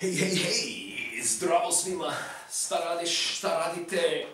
Hey, hey, hey, zdravo svima, šta radiš, šta radite?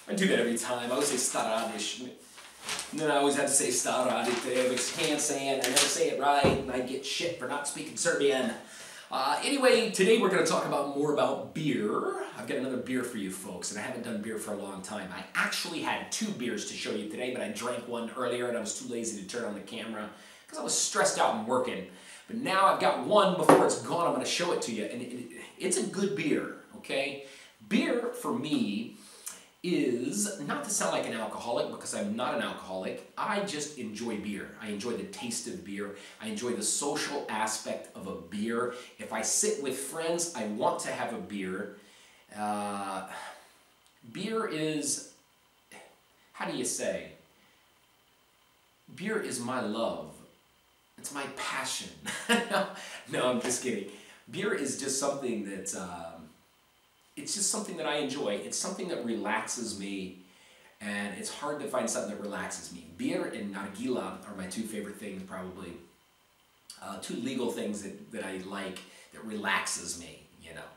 I do that every time. I always say šta radiš. And then I always have to say šta radite, because I can't say it, I never say it right, and I get shit for not speaking Serbian. Anyway, today we're going to talk more about beer. I've got another beer for you folks, and I haven't done beer for a long time. I actually had 2 beers to show you today, but I drank one earlier and I was too lazy to turn on the camera because I was stressed out and working. But now I've got one before it's gone. I'm going to show it to you, and it's a good beer, okay? Beer, for me, is, not to sound like an alcoholic, because I'm not an alcoholic, I just enjoy beer. I enjoy the taste of beer. I enjoy the social aspect of a beer. If I sit with friends, I want to have a beer. Beer is, how do you say? Beer is my love. It's my passion. No, I'm just kidding. Beer is just something that, it's just something that I enjoy. It's something that relaxes me, and it's hard to find something that relaxes me. Beer and nargila are my 2 favorite things, probably. 2 legal things that I like, that relaxes me, you know.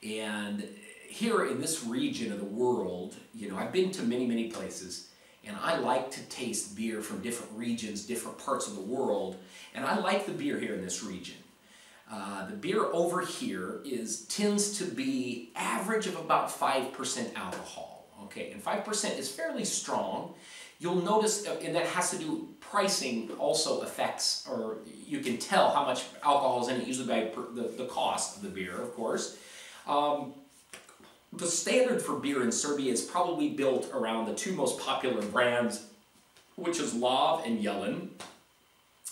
And here in this region of the world, you know, I've been to many, many places, and I like to taste beer from different regions, different parts of the world, and I like the beer here in this region. The beer over here tends to be average of about 5% alcohol, okay, and 5% is fairly strong. You'll notice, and that has to do, pricing also affects, or you can tell how much alcohol is in it, usually by the cost of the beer, of course. The standard for beer in Serbia is probably built around the 2 most popular brands, which is Lav and Yellen.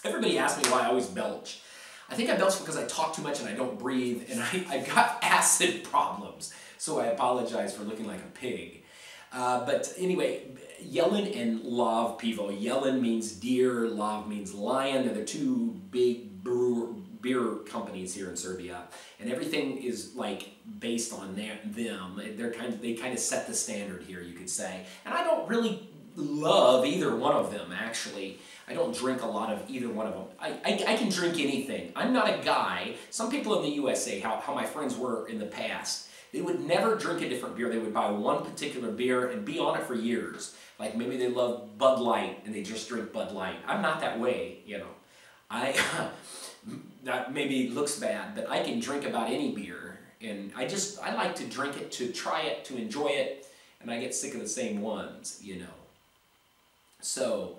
Everybody asks me why I always belch. I think I belch because I talk too much and I don't breathe, and I've got acid problems, so I apologize for looking like a pig. But anyway, Yellen and Lav Pivo. Yellen means deer, Lav means lion. They're the 2 big beer companies here in Serbia, and everything is like based on them. They kind of set the standard here, you could say. And I don't really love either one of them, actually. I don't drink a lot of either one of them. I can drink anything. I'm not a guy. Some people in the USA, how my friends were in the past, they would never drink a different beer. They would buy one particular beer and be on it for years. Like maybe they love Bud Light and they just drink Bud Light. I'm not that way, you know. That maybe looks bad, but I can drink about any beer. And I like to drink it, to try it, to enjoy it, and I get sick of the same ones, you know. So,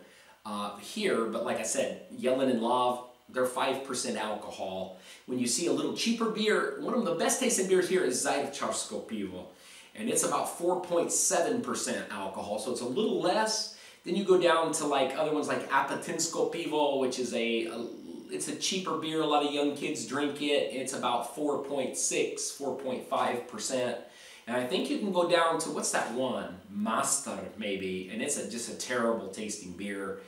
here, but like I said, Yellen and Lav, they're 5% alcohol. When you see a little cheaper beer, one of the best tasting beers here is Zaječarsko pivo, and it's about 4.7% alcohol, so it's a little less. Then you go down to like other ones like Apatinsko pivo, which is it's a cheaper beer. A lot of young kids drink it. It's about 4.6, 4.5%. And I think you can go down to, what's that one? Master, maybe. And it's just a terrible tasting beer.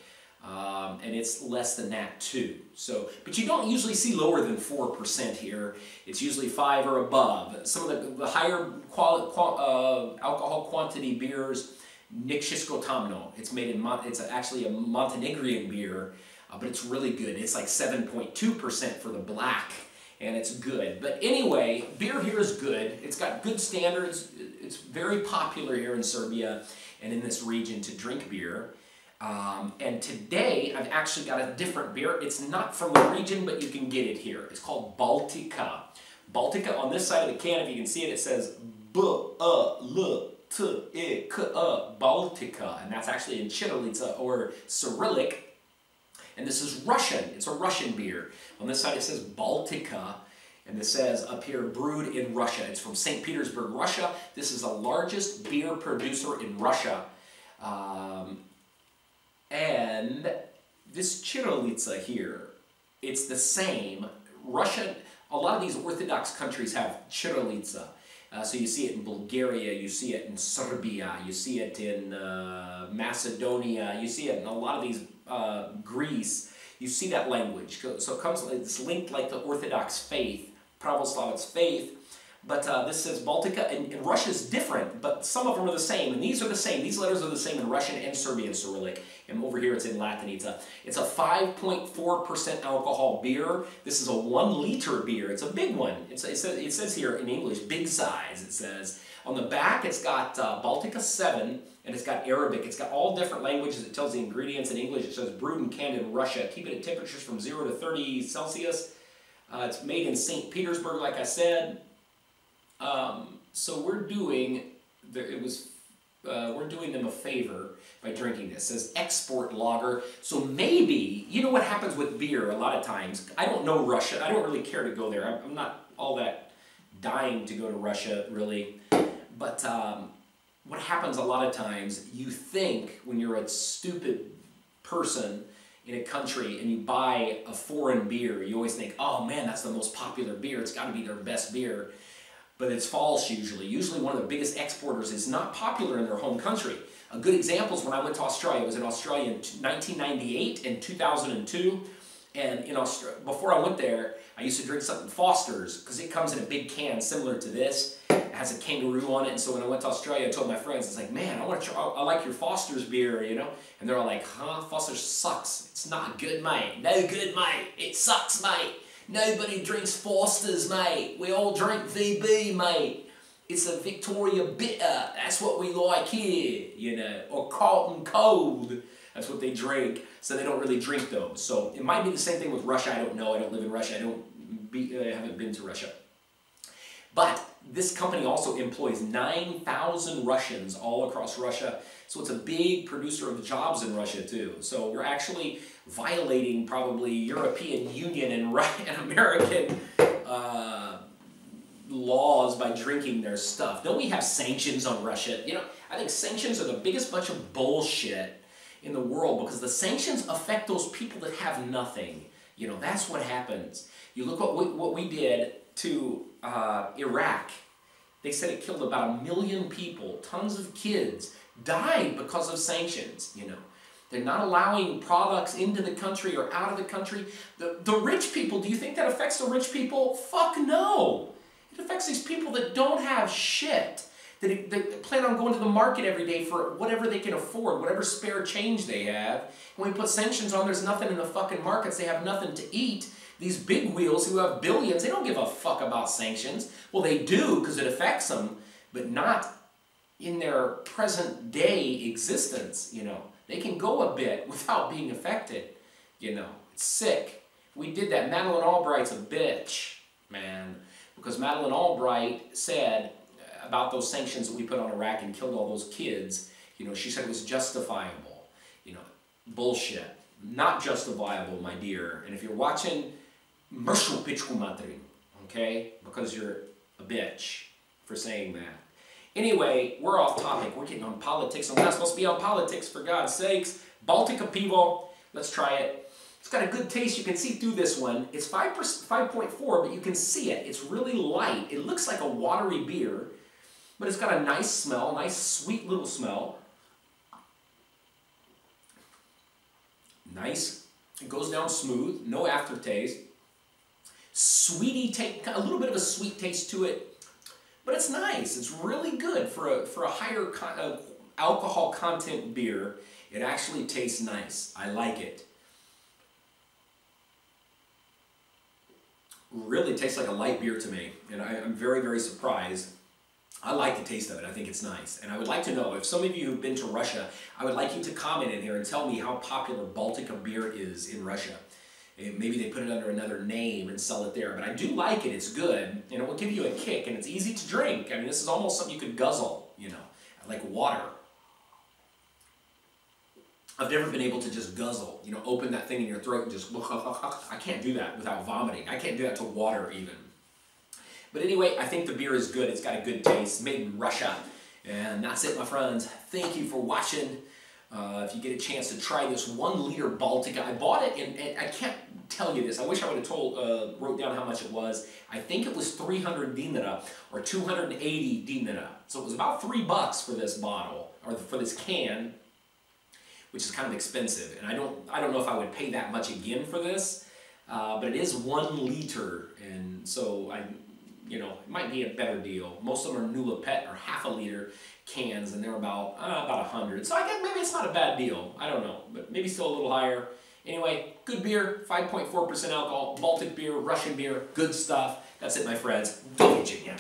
And it's less than that too. So, but you don't usually see lower than 4% here. It's usually 5 or above. Some of the higher alcohol quantity beers, Nikšiško Tamno. It's made in, it's actually a Montenegrin beer. But it's really good. It's like 7.2% for the black, and it's good. But anyway, beer here is good. It's got good standards. It's very popular here in Serbia and in this region to drink beer. And today, I've actually got a different beer. It's not from the region, but you can get it here. It's called Baltika. Baltika, on this side of the can, if you can see it, it says B-A-L-T-I-K-A, Baltika. And that's actually in Chirilica, or Cyrillic. And this is Russian. It's a Russian beer. On this side it says Baltika, and it says up here, brewed in Russia. It's from St. Petersburg, Russia. This is the largest beer producer in Russia. And this Chirilica here, it's the same. Russia, a lot of these Orthodox countries have Chirilica. So you see it in Bulgaria, you see it in Serbia, you see it in Macedonia, you see it in a lot of these, Greece. You see that language. So it comes, it's linked like the Orthodox faith, Pravoslav's faith. But this says Baltika, and Russia's different, but some of them are the same, and these are the same. These letters are the same in Russian and Serbian Cyrillic, and over here it's in Latin. It's a 5.4% alcohol beer. This is a 1 liter beer. It's a big one. It says here in English, big size, it says. On the back, it's got Baltika 7, and it's got Arabic. It's got all different languages. It tells the ingredients in English. It says brewed and canned in Russia. Keep it at temperatures from 0 to 30 Celsius. It's made in St. Petersburg, like I said. So we're doing them a favor by drinking this. It says export lager. So maybe, you know what happens with beer a lot of times. I don't know Russia. I don't really care to go there. I'm not all that dying to go to Russia, really. But what happens a lot of times, you think when you're a stupid person in a country and you buy a foreign beer, you always think, oh man, that's the most popular beer. It's got to be their best beer. But it's false usually. Usually one of the biggest exporters is not popular in their home country. A good example is when I went to Australia. I was in Australia in 1998 and 2002. And in Australia, before I went there, I used to drink something Foster's because it comes in a big can similar to this. It has a kangaroo on it. And so when I went to Australia, I told my friends, it's like, man, I like your Foster's beer, you know? And they're all like, huh? Foster's sucks. It's not good, mate. No good, mate. It sucks, mate. Nobody drinks Foster's, mate. We all drink VB, mate. It's a Victoria Bitter. That's what we like here, you know. Or Carlton Cold. That's what they drink. So they don't really drink those. So it might be the same thing with Russia. I don't know. I don't live in Russia. I haven't been to Russia. But this company also employs 9,000 Russians all across Russia. So it's a big producer of jobs in Russia too. So you're actually violating probably European Union and American laws by drinking their stuff. Don't we have sanctions on Russia? You know, I think sanctions are the biggest bunch of bullshit in the world because the sanctions affect those people that have nothing. You know, that's what happens. You look what we did to Iraq. They said it killed about 1 million people. Tons of kids died because of sanctions, you know. They're not allowing products into the country or out of the country. The rich people, do you think that affects the rich people? Fuck no. It affects these people that don't have shit. That plan on going to the market every day for whatever they can afford, whatever spare change they have. When we put sanctions on, there's nothing in the fucking markets. They have nothing to eat. These big wheels who have billions, they don't give a fuck about sanctions. Well, they do because it affects them, but not in their present day existence, you know. They can go a bit without being affected, you know. It's sick. We did that. Madeleine Albright's a bitch, man. Because Madeleine Albright said about those sanctions that we put on Iraq and killed all those kids, you know, she said it was justifiable. You know, bullshit. Not justifiable, my dear. And if you're watching, mršu pičku materinu, okay? Because you're a bitch for saying that. Anyway, we're off topic. We're getting on politics. I'm not supposed to be on politics, for God's sakes. Baltika pivo. Let's try it. It's got a good taste. You can see through this one. It's 5.4, but you can see it. It's really light. It looks like a watery beer, but it's got a nice smell, nice sweet little smell. Nice. It goes down smooth. No aftertaste. Sweety taste, a little bit of a sweet taste to it. But it's nice. It's really good for a higher alcohol content beer. It actually tastes nice. I like it. Really tastes like a light beer to me, and I'm very, very surprised. I like the taste of it. I think it's nice. And I would like to know, if some of you have been to Russia, I would like you to comment in here and tell me how popular Baltika beer is in Russia. Maybe they put it under another name and sell it there. But I do like it. It's good. And it will give you a kick. And it's easy to drink. I mean, this is almost something you could guzzle, you know, like water. I've never been able to just guzzle, you know, open that thing in your throat and just, I can't do that without vomiting. I can't do that to water even. But anyway, I think the beer is good. It's got a good taste. Made in Russia. And that's it, my friends. Thank you for watching. If you get a chance to try this 1 liter Baltika, I bought it, and I can't tell you this. I wish I would have wrote down how much it was. I think it was 300 dinara or 280 dinara. So it was about $3 for this bottle or for this can, which is kind of expensive. And I don't know if I would pay that much again for this, but it is 1 liter, and so you know, it might be a better deal. Most of them are Nula Pet or half a liter cans, and they're about 100. So I guess maybe it's not a bad deal. I don't know, but maybe still a little higher. Anyway, good beer, 5.4% alcohol, Baltic beer, Russian beer, good stuff. That's it, my friends. Don't get you again.